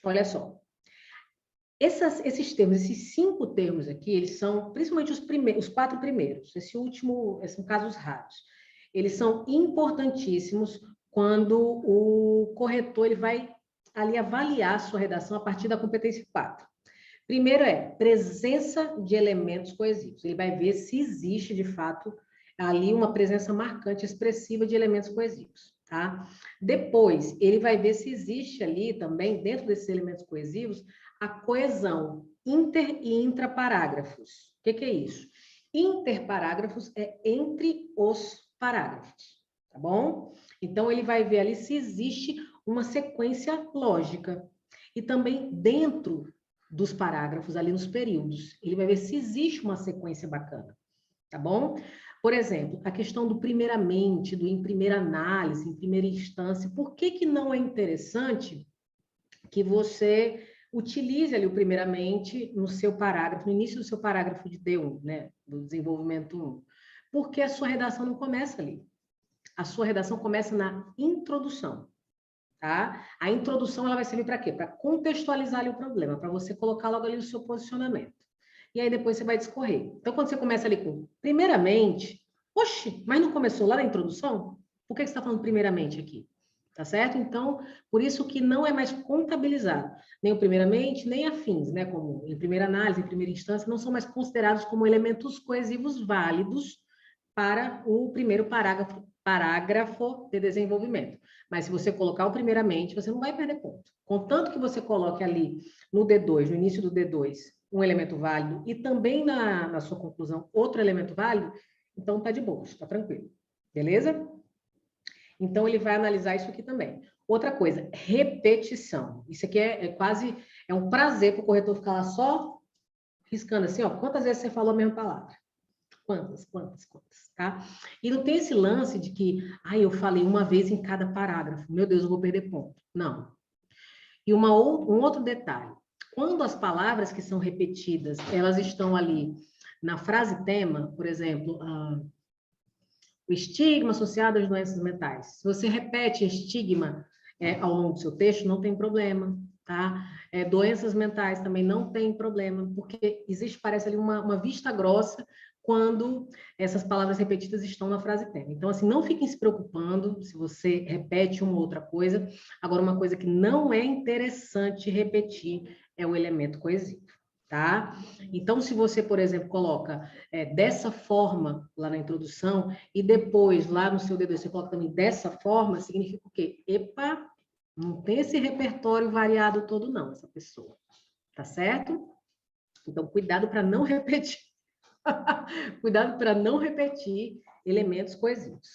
Olha só. Esses termos, esses 5 termos aqui, eles são, principalmente os 4 primeiros, esse último, são casos raros. Eles são importantíssimos quando o corretor ele vai ali avaliar a sua redação a partir da competência 4. Primeiro é presença de elementos coesivos. Ele vai ver se existe, de fato, ali uma presença marcante, expressiva de elementos coesivos, tá? Depois, ele vai ver se existe ali também, dentro desses elementos coesivos, a coesão inter e intraparágrafos. O que é isso? Interparágrafos é entre os parágrafos, tá bom? Então, ele vai ver ali se existe uma sequência lógica. E também dentro dos parágrafos, ali nos períodos, ele vai ver se existe uma sequência bacana, tá bom? Por exemplo, a questão do primeiramente, do em primeira análise, em primeira instância, por que não é interessante que você utilize ali o primeiramente no seu parágrafo, no início do seu parágrafo de D1, né, do desenvolvimento 1? Porque a sua redação não começa ali. A sua redação começa na introdução, tá? A introdução ela vai servir para quê? Para contextualizar ali o problema, para você colocar logo ali o seu posicionamento. E aí depois você vai discorrer. Então, quando você começa ali com primeiramente, oxe, mas não começou lá na introdução? Por que você está falando primeiramente aqui? Tá certo? Então, por isso que não é mais contabilizado. Nem o primeiramente, nem afins, né? Como em primeira análise, em primeira instância, não são mais considerados como elementos coesivos válidos para o primeiro parágrafo de desenvolvimento. Mas se você colocar o primeiramente, você não vai perder ponto. Contanto que você coloque ali no D2, no início do D2, um elemento válido e também na sua conclusão outro elemento válido, então tá de boa, tá tranquilo. Beleza? Então, ele vai analisar isso aqui também. Outra coisa, repetição. Isso aqui é quase, é um prazer para o corretor ficar lá só riscando assim, ó, quantas vezes você falou a mesma palavra? Quantas, tá? E não tem esse lance de que, eu falei uma vez em cada parágrafo, meu Deus, eu vou perder ponto. Não. E um outro detalhe, quando as palavras que são repetidas, elas estão ali na frase tema, por exemplo, o estigma associado às doenças mentais. Se você repete estigma ao longo do seu texto, não tem problema, tá? Doenças mentais também não tem problema, porque existe, parece ali, uma vista grossa quando essas palavras repetidas estão na frase tema. Então, assim, não fiquem se preocupando se você repete uma ou outra coisa. Agora, uma coisa que não é interessante repetir é o elemento coesivo, tá? Então, se você, por exemplo, coloca dessa forma lá na introdução e depois lá no seu D2 você coloca também dessa forma, significa o quê? Epa, não tem esse repertório variado todo não, essa pessoa. Tá certo? Então, cuidado para não repetir. Cuidado para não repetir elementos coesivos.